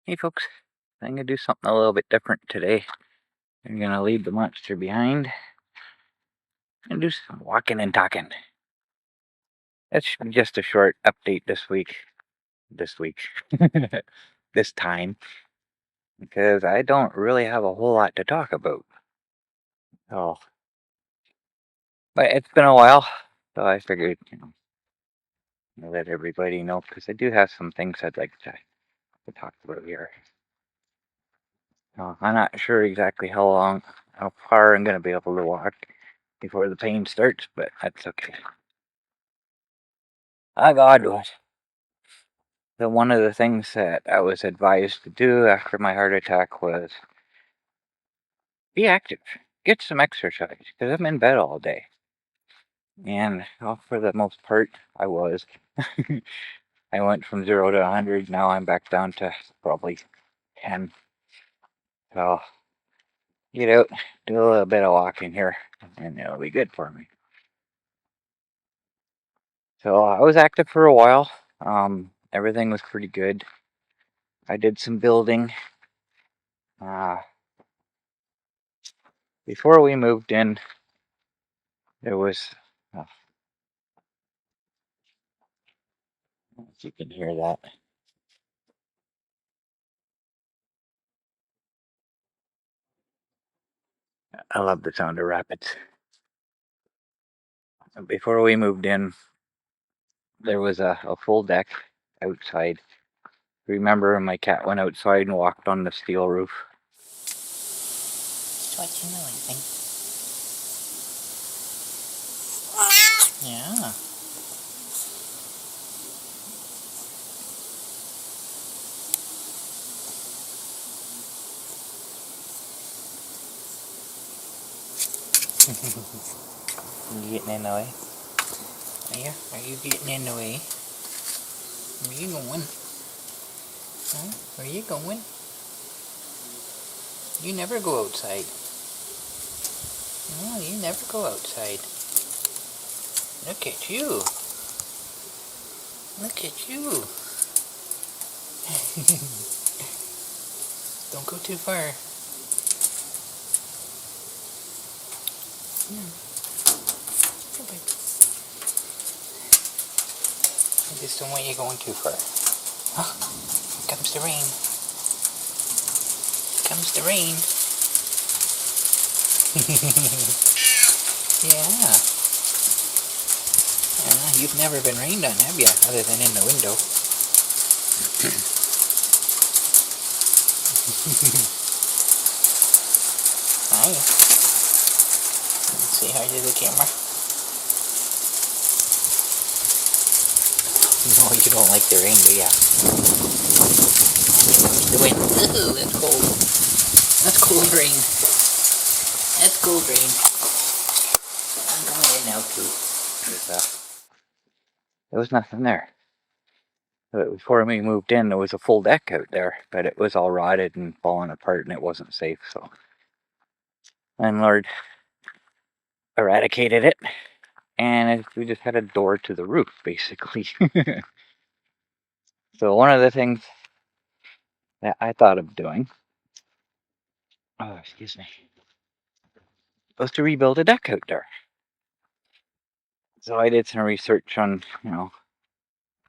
Hey folks, I'm gonna do something a little bit different today. I'm gonna leave the monster behind and do some walking and talking. That's just a short update this week. This week. This time. Because I don't really have a whole lot to talk about. Oh. But it's been a while, so I figured, let everybody know because I do have some things I'd like to talk about here. I'm not sure exactly how far I'm gonna be able to walk before the pain starts, but that's okay. God, what? So one of the things that I was advised to do after my heart attack was be active, get some exercise, because I'm in bed all day. And for the most part, I was. I went from 0 to 100, now I'm back down to probably 10. So, get out, do a little bit of walking here, and it'll be good for me. So, I was active for a while. Everything was pretty good. I did some building. Before we moved in, there was, if you can hear that. I love the sound of rapids. Before we moved in, there was a full deck outside. Remember, my cat went outside and walked on the steel roof. What you doing? Yeah. You getting in the way? Are you getting in the way? Where you going? Huh? Where you going? You never go outside. No, you never go outside. Look at you. Look at you. Don't go too far. I just don't want you going too far. Oh, here comes the rain. Here comes the rain. Yeah. You've never been rained on, have you? Other than in the window. Hi. Let's see how you do the camera. No, you don't like the rain, do ya? The wind. Ooh, that's cold. That's cold rain. That's cold rain. I'm going in now too. There was nothing there. Before we moved in, there was a full deck out there, but it was all rotted and falling apart, and it wasn't safe. So, landlord eradicated it, and we just had a door to the roof, basically. So one of the things that I thought of doing, excuse me, was to rebuild a deck out there. So I did some research on,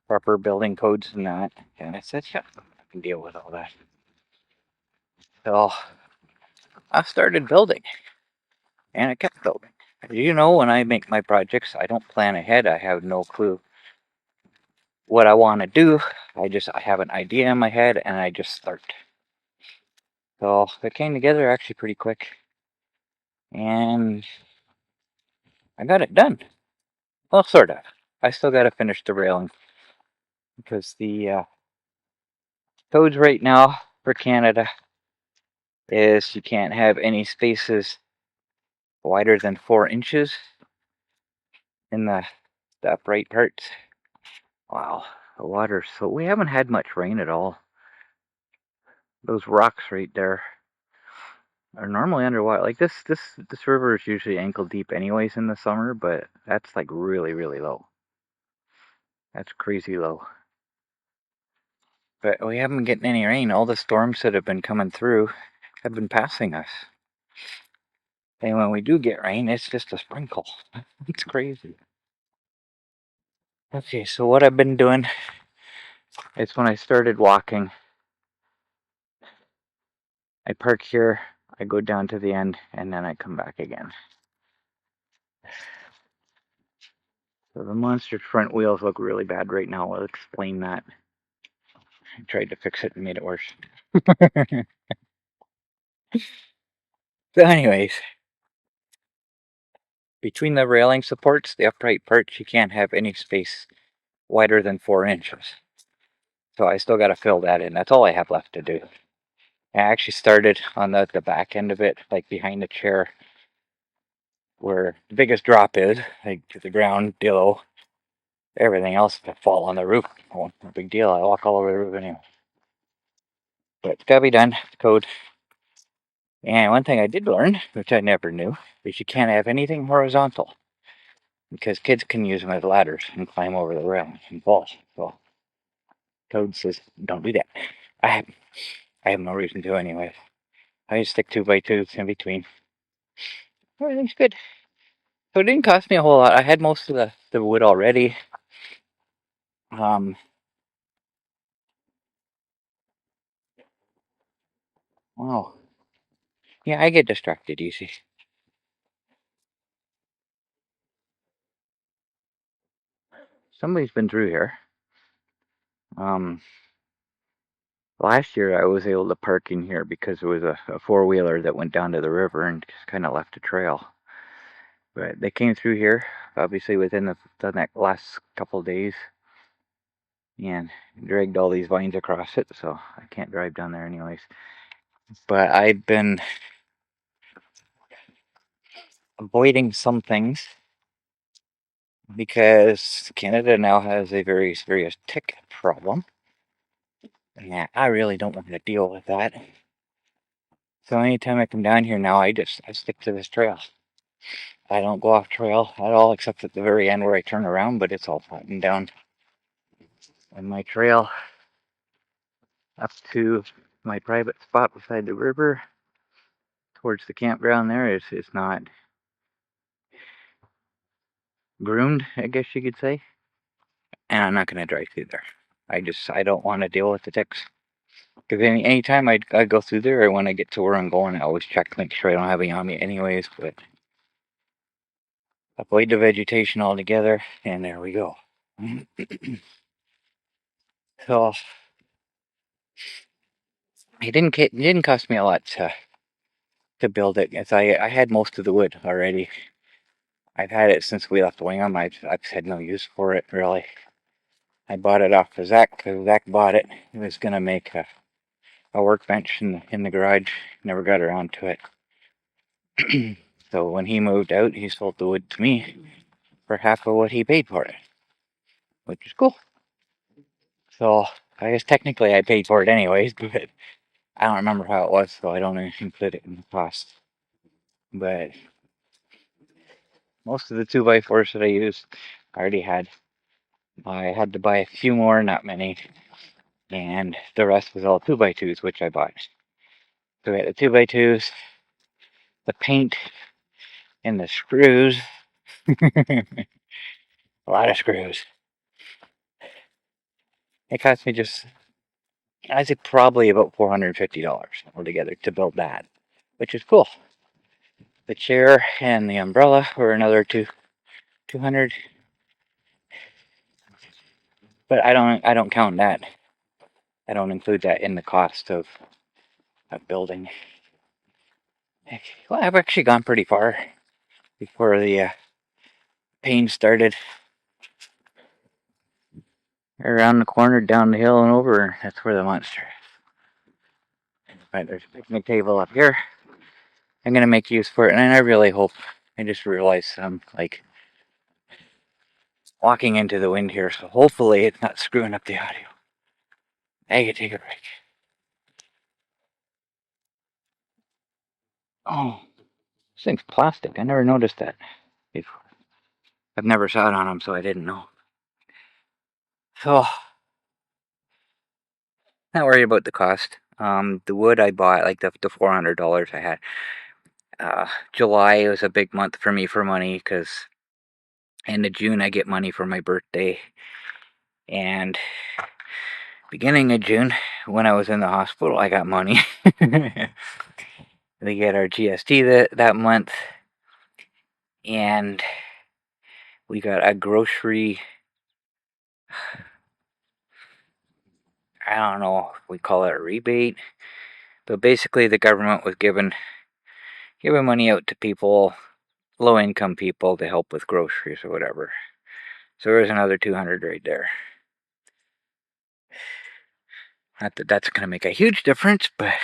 proper building codes and that, and I said, yeah, I can deal with all that. So I started building, and I kept building. When I make my projects, I don't plan ahead. I have no clue what I want to do. I have an idea in my head, and I just start. So it came together actually pretty quick, and I got it done. Well, sort of. I still got to finish the railing because the codes right now for Canada is you can't have any spaces wider than 4 inches in the upright parts. Wow, the water. So we haven't had much rain at all. Those rocks right there are normally underwater. Like this river is usually ankle deep anyways in the summer, but that's like really, really low. That's crazy low. But we haven't been getting any rain. All the storms that have been coming through have been passing us. And when we do get rain, it's just a sprinkle. It's crazy. Okay, so what I've been doing is when I started walking, I park here, I go down to the end, and then I come back again. So the monster front wheels look really bad right now. I'll explain that. I tried to fix it and made it worse. So anyways, between the railing supports, the upright parts, you can't have any space wider than 4 inches. So I still got to fill that in. That's all I have left to do. I actually started on the back end of it, like behind the chair, where the biggest drop is, like to the ground below. Everything else will fall on the roof. Oh, no big deal. I walk all over the roof anyway. But it's gotta be done. It's code. And one thing I did learn, which I never knew, is you can't have anything horizontal, because kids can use them as ladders and climb over the railing and fall. So code says don't do that. I have no reason to anyway. I just stick 2x2s in between. Everything's good. So it didn't cost me a whole lot. I had most of the wood already. Wow. Yeah, I get distracted easy. Somebody's been through here. Last year I was able to park in here because there was a four-wheeler that went down to the river and just kind of left a trail. But they came through here, obviously within the last couple of days, and dragged all these vines across it, so I can't drive down there anyways. But I've been avoiding some things because Canada now has a very serious tick problem. Yeah, I really don't want to deal with that. So anytime I come down here now, I stick to this trail. I don't go off trail at all, except at the very end where I turn around, but it's all flattened down. And my trail up to my private spot beside the river, towards the campground there, is not groomed, I guess you could say. And I'm not going to drive through there. I don't want to deal with the ticks. Because anytime I go through there, or when I get to where I'm going, I always check to make sure I don't have any on me anyways, but avoid the vegetation altogether, and there we go. So it didn't cost me a lot to build it. As I had most of the wood already. I've had it since we left Wingham. I've had no use for it really. I bought it off of Zach because Zach bought it. He was gonna make a workbench in the garage. Never got around to it. So when he moved out, he sold the wood to me for half of what he paid for it, which is cool. So I guess technically I paid for it anyways, but I don't remember how it was, so I don't include it in the cost. But most of the 2x4s that I used, I already had. I had to buy a few more, not many, and the rest was all 2x2s, which I bought. So we had the 2x2s, the paint, and the screws. A lot of screws. It cost me just, I'd say probably about $450 altogether to build that, which is cool. The chair and the umbrella were another 200, but I don't count that. I don't include that in the cost of building. Well, I've actually gone pretty far before the pain started. Around the corner, down the hill and over, that's where the monster is. Right, there's a picnic table up here. I'm gonna make use for it, and I really hope. I just realized I'm like walking into the wind here, so hopefully it's not screwing up the audio. I could take a break. Oh, this thing's plastic. I never noticed that before. I've never sat on them, so I didn't know. So not worried about the cost. The wood I bought, like the $400 I had. July was a big month for me for money because end of June I get money for my birthday, and beginning of June when I was in the hospital I got money. They get our GST that month, and we got a grocery. I don't know if we call it a rebate, but basically the government was giving money out to people, low income people, to help with groceries or whatever. So there's another 200 right there. Not that that's gonna make a huge difference, but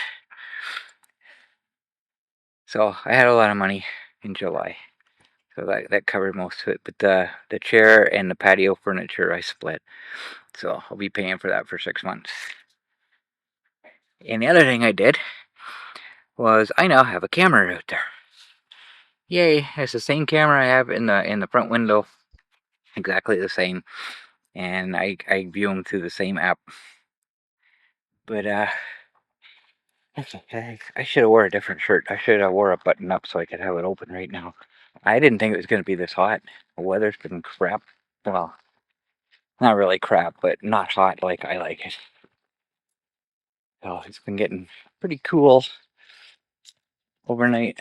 so I had a lot of money in July, so that covered most of it. But the chair and the patio furniture I split, so I'll be paying for that for 6 months. And the other thing I did was I now have a camera out there. Yay! It's the same camera I have in the front window, exactly the same, and I view them through the same app. But I should have wore a different shirt. I should have wore a button up so I could have it open right now. I didn't think it was going to be this hot. The weather's been crap. Well, not really crap, but not hot like I like it. So it's been getting pretty cool overnight.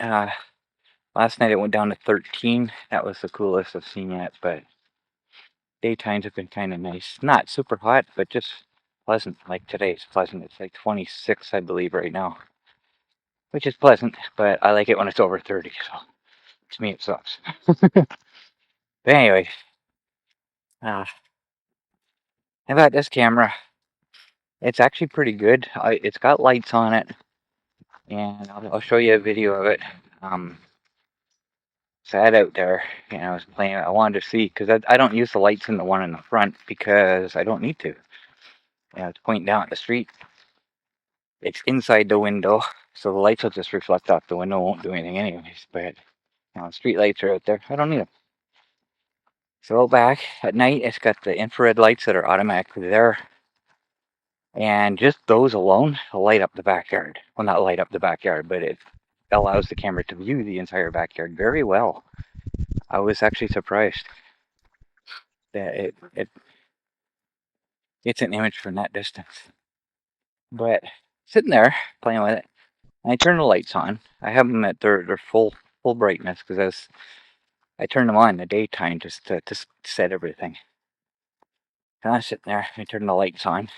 Last night it went down to 13. That was the coolest I've seen yet, but daytimes have been kind of nice. Not super hot, but just pleasant. Like today's pleasant. It's like 26, I believe, right now, which is pleasant, but I like it when it's over 30, so to me it sucks. But anyway, how about this camera? It's actually pretty good. It's got lights on it, and I'll show you a video of it. Sat out there, I was playing. I wanted to see because I don't use the lights in the one in the front because I don't need to. It's pointing down at the street. It's inside the window, so the lights will just reflect off the window. Won't do anything anyways. But street lights are out there. I don't need them. So back at night, it's got the infrared lights that are automatically there. And just those alone light up the backyard. Well, not light up the backyard, but it allows the camera to view the entire backyard very well. I was actually surprised that it's an image from that distance. But sitting there playing with it, and I turn the lights on. I have them at their full brightness because I turn them on in the daytime just to set everything. And I'm sitting there, I turn the lights on,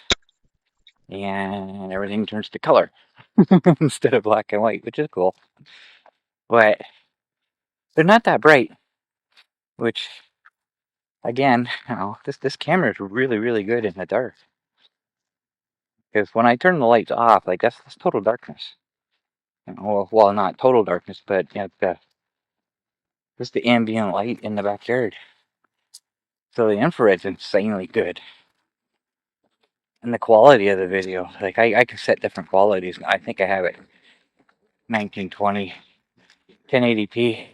and everything turns to color instead of black and white, which is cool. But they're not that bright, which again, this camera is really, really good in the dark. Because when I turn the lights off, like that's total darkness. Well, not total darkness, but just the ambient light in the backyard. So the infrared's insanely good. And the quality of the video, like I can set different qualities. I think I have it 1920, 1080p.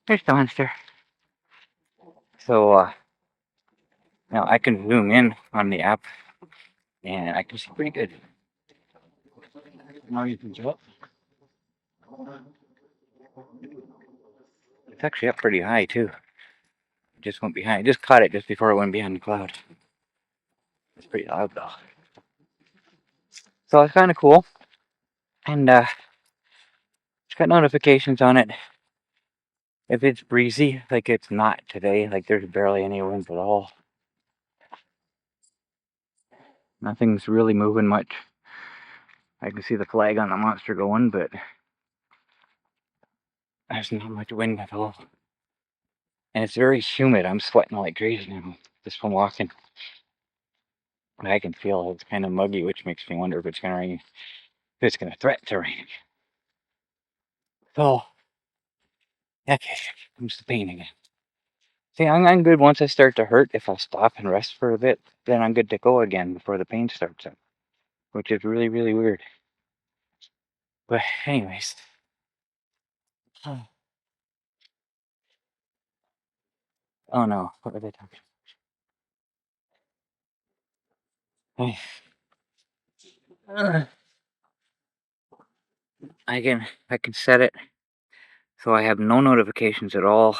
There's the monster. So I can zoom in on the app, and I can see pretty good. Now you can jump. It's actually up pretty high too. It just went behind. I just caught it just before it went behind the cloud. It's pretty loud though. So it's kind of cool, and it's got notifications on it. If it's breezy, like it's not today, like there's barely any wind at all. Nothing's really moving much. I can see the flag on the monster going, but there's not much wind at all. And it's very humid. I'm sweating like crazy now just from walking. I can feel it's kind of muggy, which makes me wonder if it's going to rain. If it's going to threaten to rain. So, okay, comes the pain again. See, I'm good once I start to hurt. If I stop and rest for a bit, then I'm good to go again before the pain starts up, which is really, really weird. But anyways, oh no, what are they talking about? I can set it so I have no notifications at all.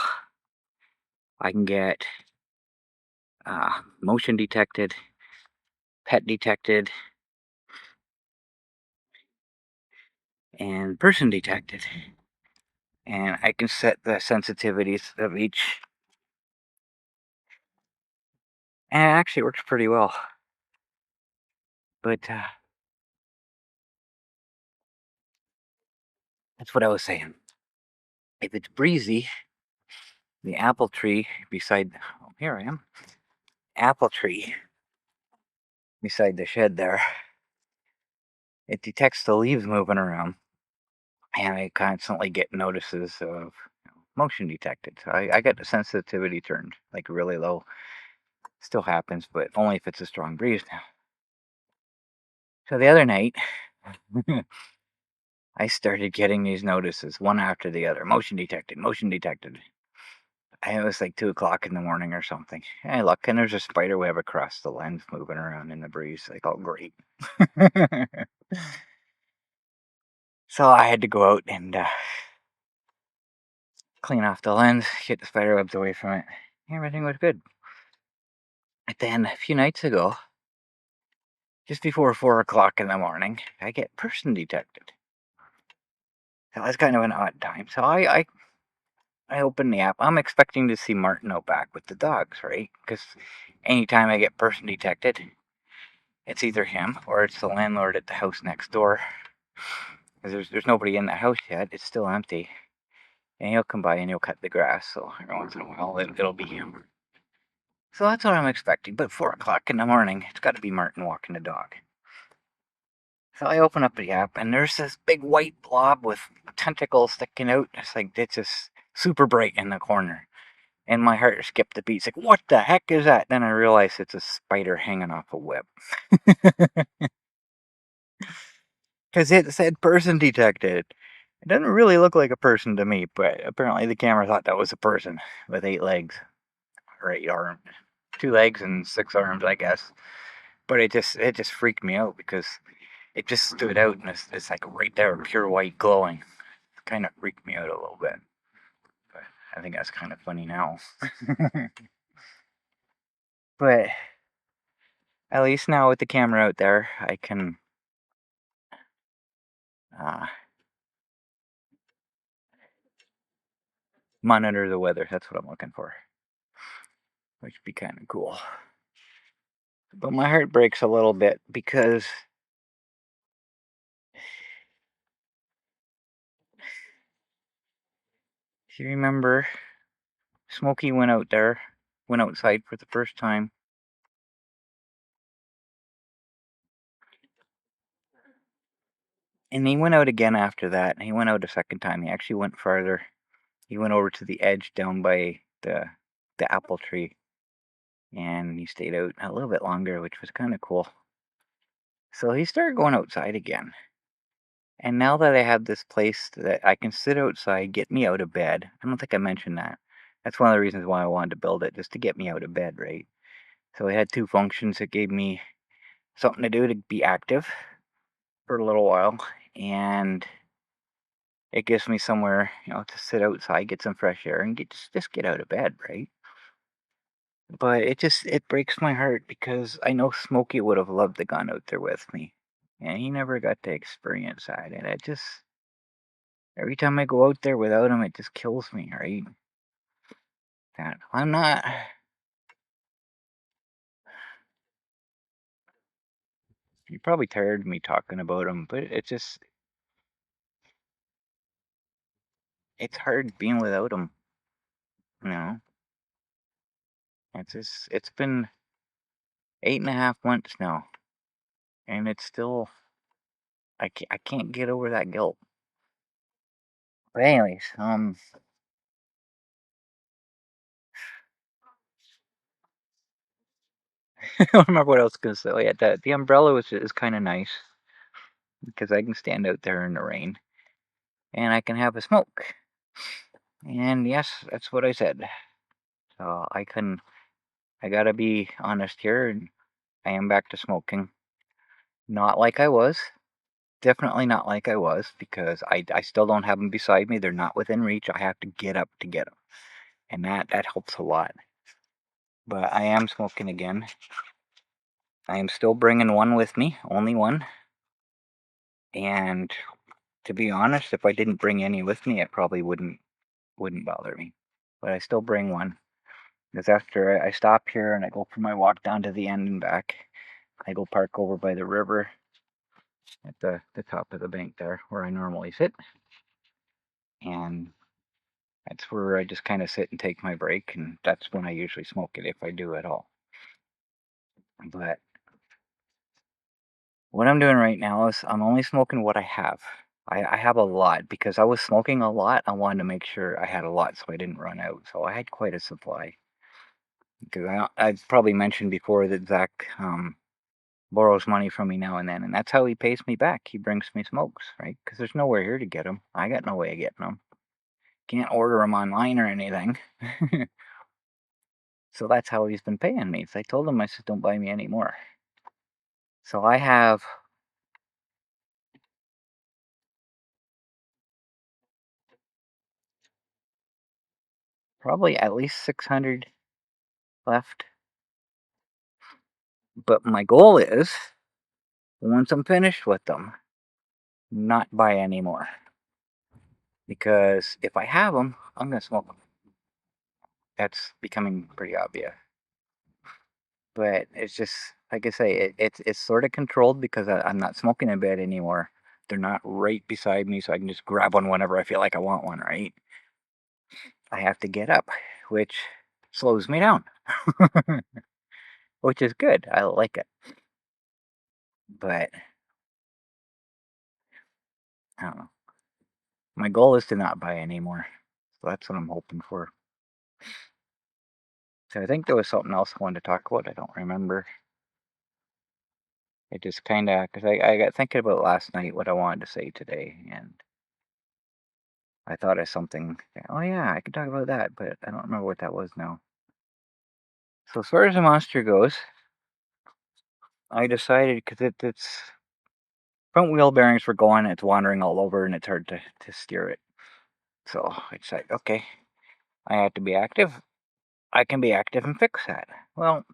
I can get motion detected, pet detected, and person detected. And I can set the sensitivities of each. And it actually works pretty well. But that's what I was saying. If it's breezy, the apple tree beside, oh, here I am, apple tree beside the shed there, it detects the leaves moving around, and I constantly get notices of motion detected. So I got the sensitivity turned like really low. Still happens, but only if it's a strong breeze now. So the other night, I started getting these notices one after the other. Motion detected, motion detected. And it was like 2 o'clock in the morning or something. And I look, and there's a spider web across the lens moving around in the breeze. Like, oh, great. So I had to go out and clean off the lens, get the spider webs away from it. Everything was good. And then a few nights ago, just before 4 o'clock in the morning, I get person detected. So that's kind of an odd time. So I open the app. I'm expecting to see Martin out back with the dogs, right? Because anytime I get person detected, it's either him or it's the landlord at the house next door. Because there's nobody in the house yet. It's still empty. And he'll come by and he'll cut the grass. So every once in a while, it'll be him. So that's what I'm expecting. But 4 o'clock in the morning, it's got to be Martin walking the dog. So I open up the app, and there's this big white blob with tentacles sticking out. It's just super bright in the corner. And my heart skipped a beat. It's like, what the heck is that? Then I realized it's a spider hanging off a web. Because it said person detected. It doesn't really look like a person to me, but apparently the camera thought that was a person with 8 legs. Or 8 arms. 2 legs and 6 arms, I guess. But it just freaked me out because it just stood out, and it's like right there, pure white glowing. It kind of freaked me out a little bit. But I think that's kind of funny now. But at least now with the camera out there, I can uh, monitor the weather. That's what I'm looking for, which would be kind of cool. But my heart breaks a little bit because if you remember, Smokey went outside for the first time. And he went out again after that, and he went out a second time. He actually went farther. He went over to the edge down by the apple tree, and he stayed out a little bit longer, which was kind of cool. So he started going outside again. And now that I have this place that I can sit outside, get me out of bed. I don't think I mentioned that. That's one of the reasons why I wanted to build it, just to get me out of bed, right? So it had 2 functions. It gave me something to do to be active for a little while, and it gives me somewhere, to sit outside, get some fresh air, and just get out of bed, right? But it breaks my heart because I know Smokey would have loved to gone out there with me, and he never got to experience that, and it just every time I go out there without him, it just kills me, right? That I'm not. You're probably tired of me talking about him, but it's hard being without him, you know. It's been 8.5 months now, and it's still I can't get over that guilt. But anyways, I don't remember what I was gonna say. Oh, yeah, the umbrella is kind of nice because I can stand out there in the rain and I can have a smoke. And yes, that's what I said. So I gotta be honest here, and I am back to smoking. Not like I was. Definitely not like I was, because I still don't have them beside me. They're not within reach. I have to get up to get them, and that helps a lot. But I am smoking again. I am still bringing one with me, only one. And to be honest, if I didn't bring any with me, it probably wouldn't bother me. But I still bring one, because after I stop here and I go for my walk down to the end and back, I go park over by the river at the top of the bank there where I normally sit. And that's where I just kind of sit and take my break, and that's when I usually smoke it, if I do at all. But what I'm doing right now is I'm only smoking what I have. I have a lot, because I was smoking a lot. I wanted to make sure I had a lot so I didn't run out. So I had quite a supply. Because I've probably mentioned before that Zach borrows money from me now and then, and that's how he pays me back. He brings me smokes, right? Because there's nowhere here to get them. I got no way of getting them. Can't order them online or anything. So that's how he's been paying me. So I told him, I said, don't buy me any more. So I have probably at least 600 left. But my goal is, once I'm finished with them, not buy any more. Because if I have them, I'm going to smoke them. That's becoming pretty obvious. But it's just, like I say, it's sort of controlled, because I'm not smoking in bed anymore. They're not right beside me, so I can just grab one whenever I feel like I want one, right? I have to get up, which slows me down. Which is good. I like it. But I don't know. My goal is to not buy any more. So that's what I'm hoping for. So I think there was something else I wanted to talk about. I don't remember. It just kind of, because I got thinking about last night what I wanted to say today, and I thought of something. Oh yeah, I could talk about that, but I don't remember what that was now. So as far as the monster goes, I decided, because it's front wheel bearings were going, it's wandering all over, and it's hard to steer it. So I decided, okay, I have to be active. I can be active and fix that. Well,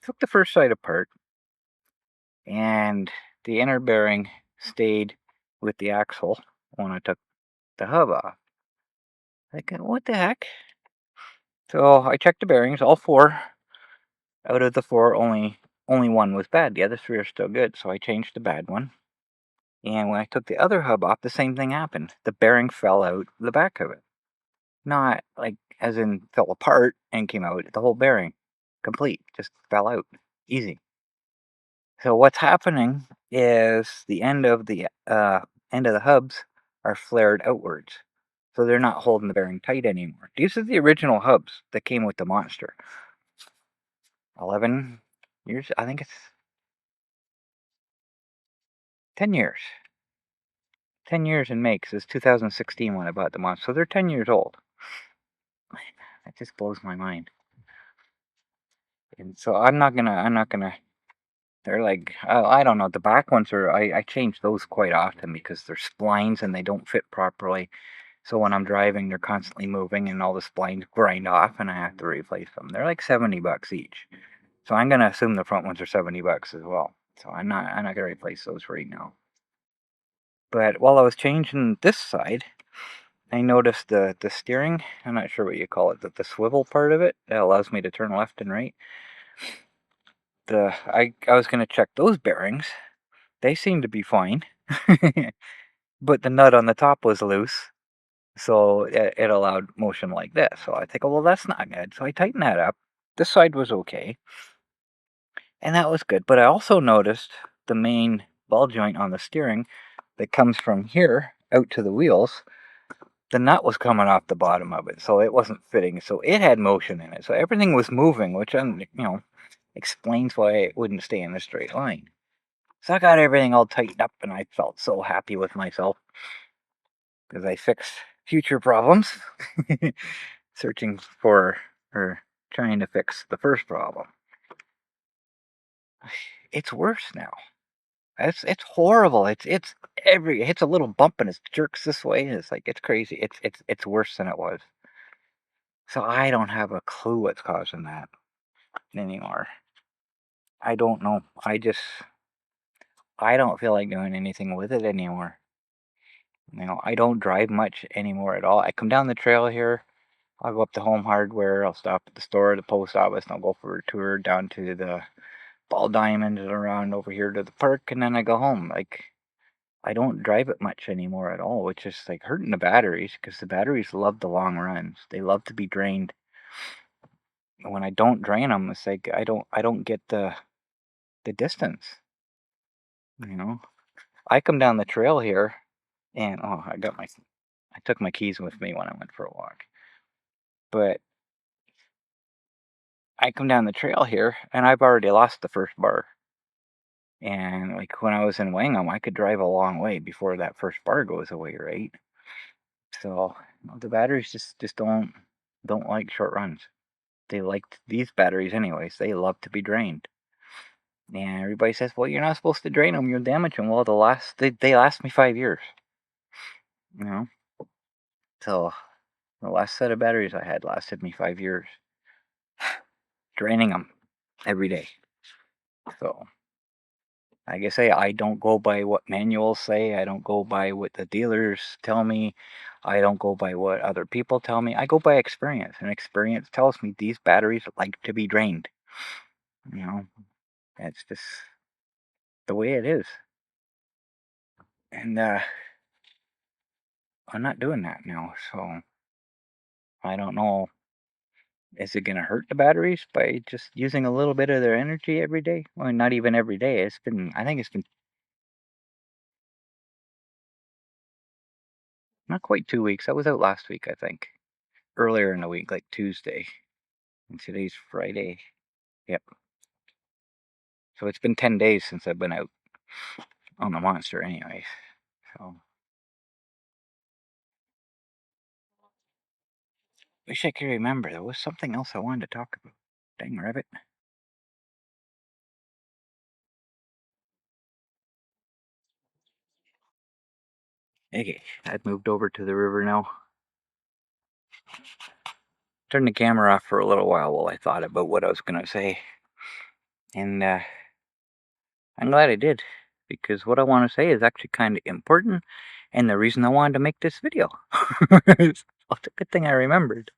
took the first side apart, and the inner bearing stayed with the axle when I took the hub off. Like, what the heck? So I checked the bearings, all four. Out of the four, only one was bad. The other three are still good. So I changed the bad one. And when I took the other hub off, the same thing happened. The bearing fell out the back of it. Not like as in fell apart and came out. The whole bearing, complete, just fell out. Easy. So what's happening is the end of the hubs are flared outwards, so they're not holding the bearing tight anymore. These are the original hubs that came with the Monster. 11 years, I think it's 10 years. 10 years in May, because it's 2016 when I bought the Monster, so they're 10 years old. That just blows my mind. And so I'm not gonna. They're like, I don't know. The back ones are. I change those quite often because they're splines and they don't fit properly. So when I'm driving, they're constantly moving, and all the splines grind off, and I have to replace them. They're like $70 each. So I'm gonna assume the front ones are $70 as well. So I'm not gonna replace those right now. But while I was changing this side, I noticed the steering. I'm not sure what you call it. The swivel part of it that allows me to turn left and right. I was gonna check those bearings. They seem to be fine, but the nut on the top was loose. So it allowed motion like this. So I think, oh, well, that's not good. So I tightened that up. This side was okay, and that was good. But I also noticed the main ball joint on the steering that comes from here out to the wheels. The nut was coming off the bottom of it, so it wasn't fitting. So it had motion in it. So everything was moving, which explains why it wouldn't stay in a straight line. So I got everything all tightened up, and I felt so happy with myself because I fixed future problems. Searching for or trying to fix the first problem. It's worse now. It's horrible. It's every it hits a little bump and it jerks this way, and it's like it's crazy. It's worse than it was. So I don't have a clue what's causing that anymore. I don't know. I don't feel like doing anything with it anymore. I don't drive much anymore at all. I come down the trail here. I'll go up to Home Hardware. I'll stop at the store, the post office, and I'll go for a tour down to the Ball Diamond and around over here to the park, and then I go home. Like, I don't drive it much anymore at all, which is like hurting the batteries because the batteries love the long runs. They love to be drained. And when I don't drain them, it's like I don't get the distance. I come down the trail here, and I took my keys with me when I went for a walk. But I come down the trail here, and I've already lost the first bar. And like when I was in Wangham, I could drive a long way before that first bar goes away, right? So the batteries just don't like short runs. They like these batteries anyways. They love to be drained. And everybody says, well, you're not supposed to drain them. You'll damage them. Well, they last me 5 years. You know. So the last set of batteries I had lasted me 5 years. Draining them every day. So like I say, I don't go by what manuals say. I don't go by what the dealers tell me. I don't go by what other people tell me. I go by experience, and experience tells me these batteries like to be drained. You know, it's just the way it is. And I'm not doing that now, so I don't know. Is it going to hurt the batteries by just using a little bit of their energy every day? Well, not even every day. I think it's been not quite 2 weeks. I was out last week, I think. Earlier in the week, like Tuesday. And today's Friday. Yep. So it's been 10 days since I've been out on the monster anyways. So wish I could remember. There was something else I wanted to talk about. Dang rabbit. Okay, I've moved over to the river now. Turned the camera off for a little while I thought about what I was going to say. And I'm glad I did. Because what I want to say is actually kind of important. And the reason I wanted to make this video. It's a good thing I remembered.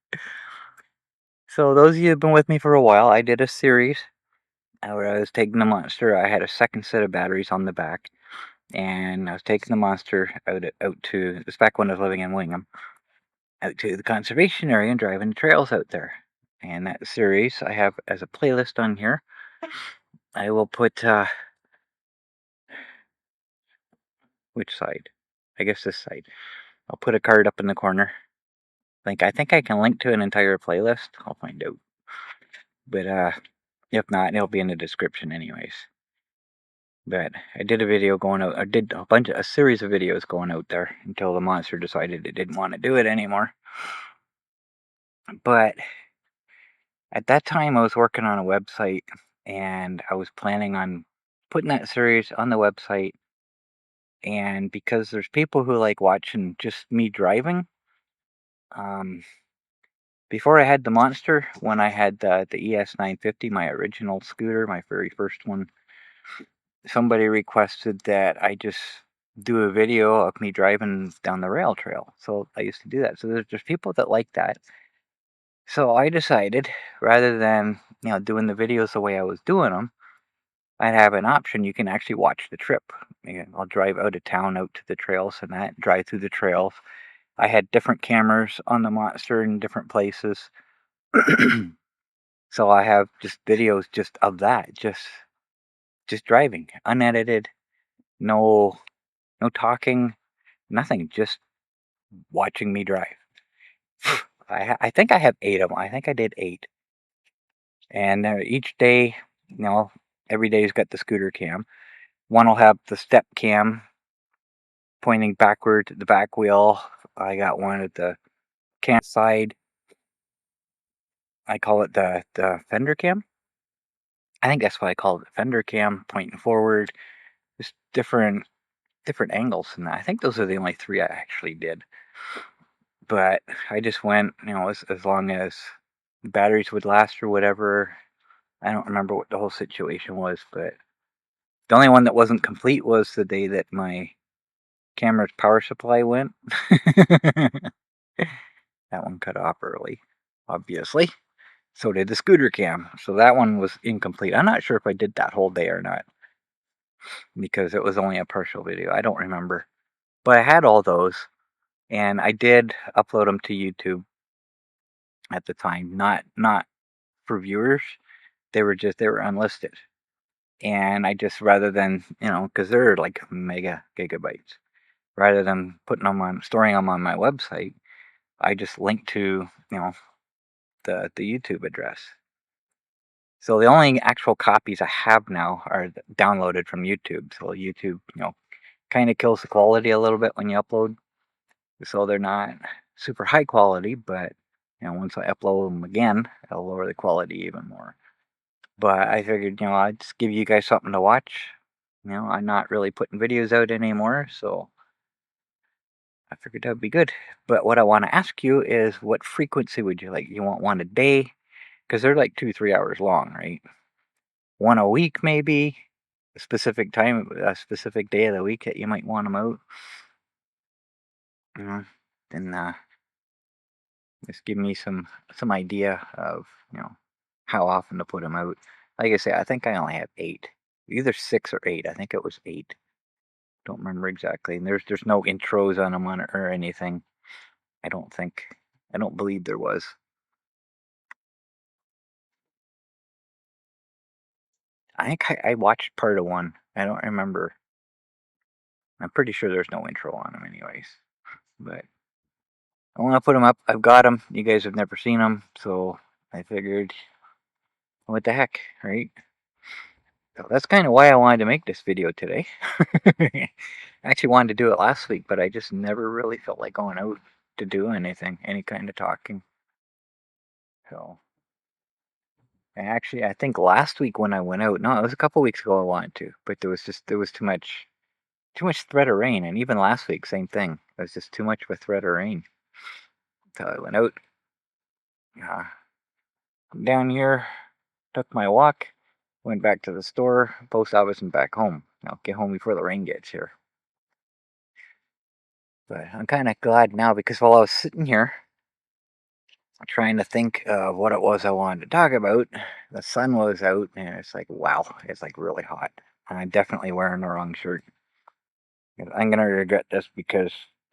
So those of you who've been with me for a while, I did a series where I was taking the monster. I had a second set of batteries on the back. And I was taking the monster out to, this back when I was living in Wingham, out to the conservation area and driving the trails out there. And that series I have as a playlist on here. I will put, which side? I guess this side. I'll put a card up in the corner. I think I can link to an entire playlist. I'll find out. But if not, it'll be in the description anyways. But I did a video going out. I did a series of videos going out there until the monster decided it didn't want to do it anymore. But at that time, I was working on a website, and I was planning on putting that series on the website. And because there's people who like watching just me driving, before I had the monster, when I had the ES 950, my original scooter, my very first one, somebody requested that I just do a video of me driving down the rail trail. So I used to do that. So there's people that like that. So I decided, rather than doing the videos the way I was doing them, I'd have an option. You can actually watch the trip. I'll drive out of town, out to the trails, and that drive through the trails. I had different cameras on the monster in different places. So I have just videos just of that, just driving, unedited, no talking, nothing, just watching me drive. I think I have 8 of them. I think I did 8. And each day, every day's got the scooter cam. One will have the step cam pointing backward to the back wheel. I got one at the cam side. I call it the fender cam. I think that's why I call it the fender cam, pointing forward. Just different angles, and I think those are the only three I actually did. But I just went, as long as the batteries would last or whatever. I don't remember what the whole situation was, but the only one that wasn't complete was the day that my camera's power supply went. That one cut off early, obviously. So did the scooter cam. So that one was incomplete. I'm not sure if I did that whole day or not because it was only a partial video. I don't remember. But I had all those, and I did upload them to YouTube at the time. Not for viewers. They were unlisted. And I just, rather than, because they're like mega gigabytes, rather than storing them on my website, I just linked to, the YouTube address. So the only actual copies I have now are downloaded from YouTube. So YouTube, kind of kills the quality a little bit when you upload. So they're not super high quality, but once I upload them again, it'll lower the quality even more. But I figured, I'd just give you guys something to watch. I'm not really putting videos out anymore, so I figured that would be good. But what I want to ask you is, what frequency would you like? You want one a day? Because they're like 2-3 hours long, right? One a week, maybe. A specific time, a specific day of the week that you might want them out. Then just give me some idea of how often to put them out. Like I say, I think I only have 8, either 6 or 8. I think it was 8. Don't remember exactly. And there's no intros on them or anything. I don't think. I don't believe there was. I think I watched part of one. I don't remember. I'm pretty sure there's no intro on them, anyways. But I want to put them up. I've got them. You guys have never seen them, so I figured, what the heck, right? So that's kind of why I wanted to make this video today. I actually wanted to do it last week, but I just never really felt like going out to do anything, any kind of talking. So, and actually, I think last week when I went out, no, it was a couple weeks ago I wanted to, but there was too much threat of rain, and even last week, same thing. It was just too much of a threat of rain. So I went out, down here, took my walk, went back to the store, post office, and back home. I'll get home before the rain gets here. But I'm kind of glad now, because while I was sitting here trying to think of what it was I wanted to talk about, the sun was out, and it's like, wow, it's like really hot. And I'm definitely wearing the wrong shirt. I'm gonna regret this, because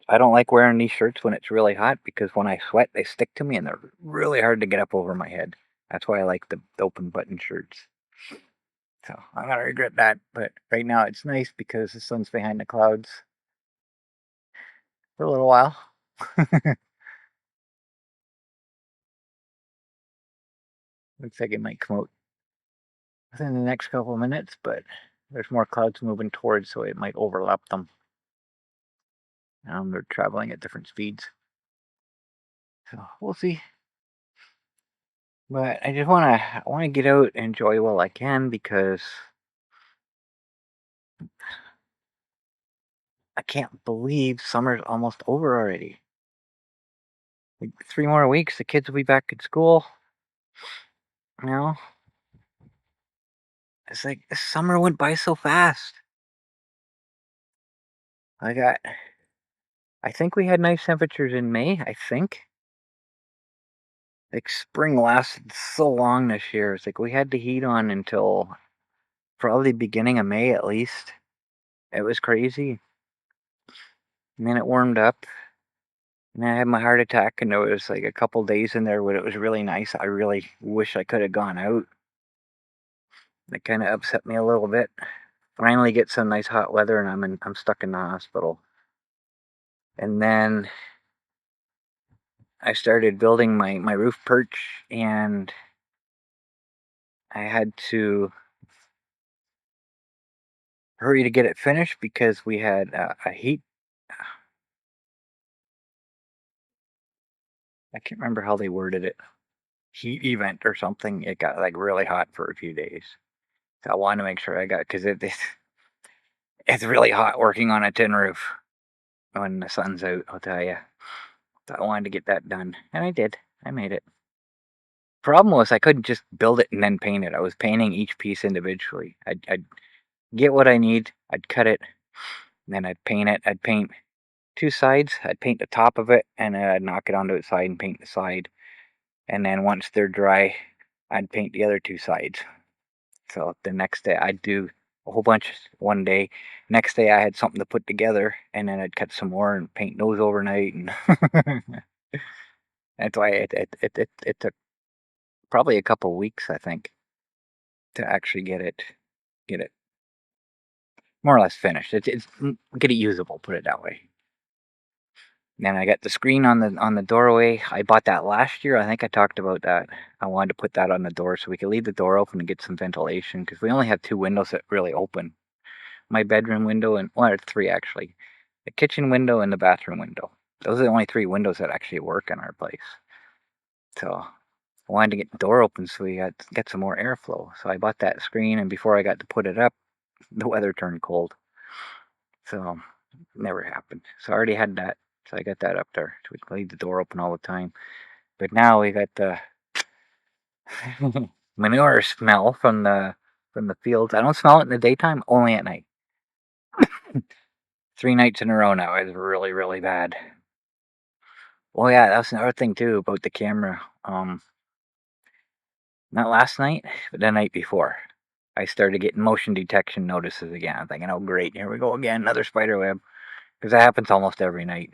I don't like wearing these shirts when it's really hot, because when I sweat, they stick to me and they're really hard to get up over my head. That's why I like the open button shirts. So I'm gonna regret that. But right now it's nice because the sun's behind the clouds for a little while. Looks like it might come out within the next couple of minutes, but there's more clouds moving towards, so it might overlap them. They're traveling at different speeds. So we'll see. But I just wanna get out and enjoy while I can, because I can't believe summer's almost over already. Like 3 more weeks, the kids will be back at school. You know, it's like the summer went by so fast. I got, I think we had nice temperatures in May. I think. Like spring lasted so long this year. It's like we had the heat on until probably beginning of May at least. It was crazy. And then it warmed up. And I had my heart attack, and there was like a couple days in there when it was really nice. I really wish I could have gone out. It kind of upset me a little bit. Finally get some nice hot weather, and I'm stuck in the hospital. And then I started building my roof perch, and I had to hurry to get it finished because we had a heat. I can't remember how they worded it. heat event or something. It got like really hot for a few days. So I wanted to make sure I got, because it's really hot working on a tin roof when the sun's out, I'll tell you. So I wanted to get that done, and I did. I made it. Problem was I couldn't just build it and then paint it. I was painting each piece individually. I'd get what I need, I'd cut it, and then I'd paint it. I'd paint two sides. I'd paint the top of it, and then I'd knock it onto its side and paint the side. And then once they're dry, I'd paint the other two sides. So the next day I'd do a whole bunch one day. Next day I had something to put together, and then I'd cut some more and paint those overnight. And that's why it took probably a couple weeks, I think, to actually get it more or less finished. It's get it usable, put it that way. Then I got the screen on the doorway. I bought that last year. I think I talked about that. I wanted to put that on the door so we could leave the door open and get some ventilation, because we only have two windows that really open. My bedroom window and, well, three actually. The kitchen window and the bathroom window. Those are the only three windows that actually work in our place. So I wanted to get the door open so we get some more airflow. So I bought that screen, and before I got to put it up, the weather turned cold. So it never happened. So I already had that. So I got that up there. So we could leave the door open all the time. But now we got the manure smell from the fields. I don't smell it in the daytime, only at night. 3 nights in a row now. It's really, really bad. Oh yeah, that's another thing too about the camera. Not last night, but the night before, I started getting motion detection notices again. I'm thinking, oh great, here we go again, another spider web. Because that happens almost every night.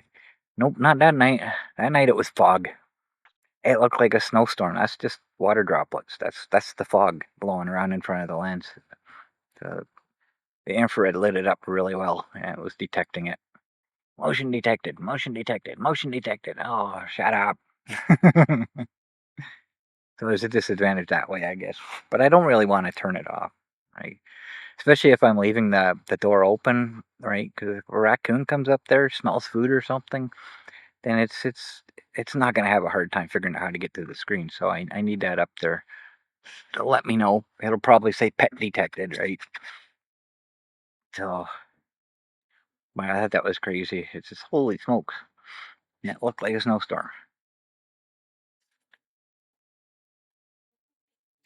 Nope, not that night. That night it was fog. It looked like a snowstorm. That's just water droplets. That's the fog blowing around in front of the lens. The, the infrared lit it up really well, and it was detecting it. Motion detected, motion detected, motion detected. Oh, shut up. So there's a disadvantage that way, I guess. But I don't really want to turn it off, right? Especially if I'm leaving the door open, right? Because if a raccoon comes up there, smells food or something, then it's not going to have a hard time figuring out how to get to the screen. So I need that up there to let me know. It'll probably say pet detected, right? So, but I thought that was crazy. It's just, holy smokes. Yeah, it looked like a snowstorm.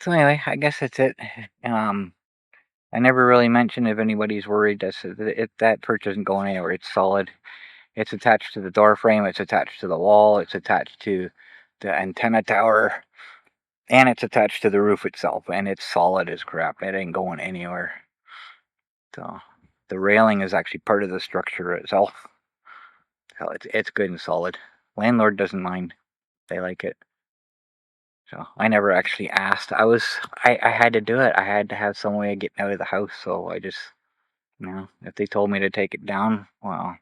So anyway, I guess that's it. I never really mentioned, if anybody's worried, that perch isn't going anywhere. It's solid. It's attached to the door frame. It's attached to the wall. It's attached to the antenna tower. And it's attached to the roof itself. And it's solid as crap. It ain't going anywhere. So the railing is actually part of the structure itself. So it's good and solid. Landlord doesn't mind. They like it. So I never actually asked. I had to do it. I had to have some way of getting out of the house. So I just, if they told me to take it down, well,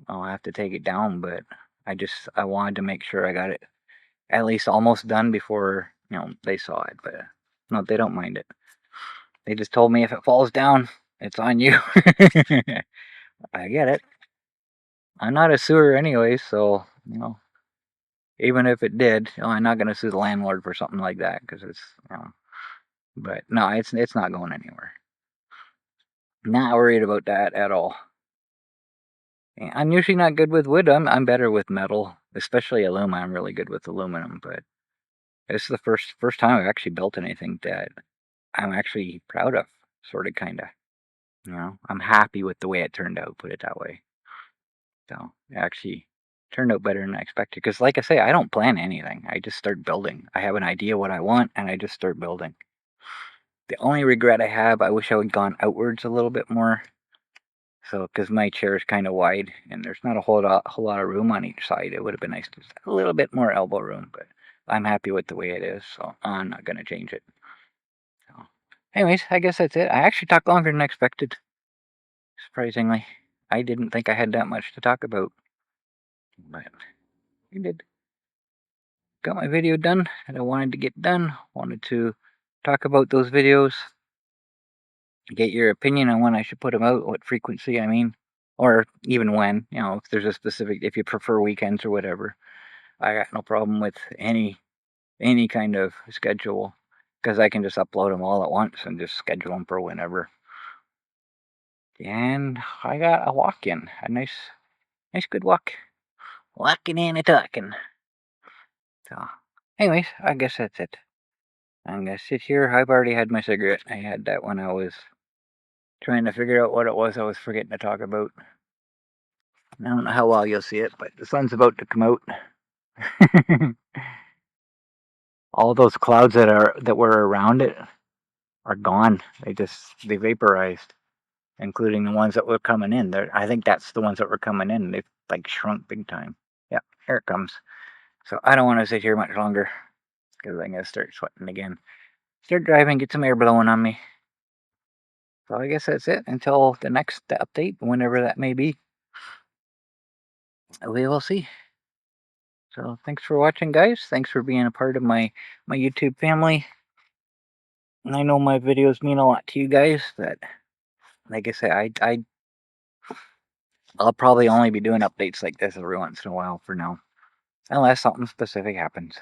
I'll have to take it down. But I wanted to make sure I got it at least almost done before, they saw it. But no, they don't mind it. They just told me if it falls down, it's on you. I get it. I'm not a sewer anyway, so, even if it did, I'm not going to sue the landlord for something like that, because but no, it's not going anywhere. Not worried about that at all. I'm usually not good with wood. I'm better with metal, especially aluminum. I'm really good with aluminum, but this is the first time I've actually built anything that I'm actually proud of, sort of, kind of. I'm happy with the way it turned out, put it that way. So it actually turned out better than I expected. Because, like I say, I don't plan anything. I just start building. I have an idea what I want, and I just start building. The only regret I have, I wish I would gone outwards a little bit more. So, because my chair is kind of wide, and there's not a whole lot of room on each side. It would have been nice to have a little bit more elbow room, but I'm happy with the way it is, so I'm not going to change it. So, anyways, I guess that's it. I actually talked longer than I expected, surprisingly. I didn't think I had that much to talk about, but I did. Got my video done that I wanted to get done. Wanted to talk about those videos, get your opinion on when I should put them out, what frequency, I mean, or even when, if there's a specific, if you prefer weekends or whatever. I got no problem with any any kind of schedule, because I can just upload them all at once and just schedule them for whenever. And I got a walk-in, a nice good walk. Walking and a talking. So, anyways, I guess that's it. I'm gonna sit here. I've already had my cigarette. I had that when I was trying to figure out what it was I was forgetting to talk about. I don't know how well you'll see it, but the sun's about to come out. All those clouds that were around it are gone. They vaporized, including the ones that were coming in. I think that's the ones that were coming in. They've like shrunk big time. Yeah, here it comes. So I don't want to sit here much longer because I'm gonna start sweating again. Start driving, get some air blowing on me. So I guess that's it until the next update, whenever that may be. We will see. So thanks for watching, guys. Thanks for being a part of my YouTube family. And I know my videos mean a lot to you guys. But like I say, I'll probably only be doing updates like this every once in a while for now, unless something specific happens.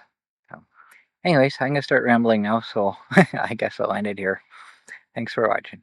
So, anyways, I'm gonna start rambling now. So I guess I'll end it here. Thanks for watching.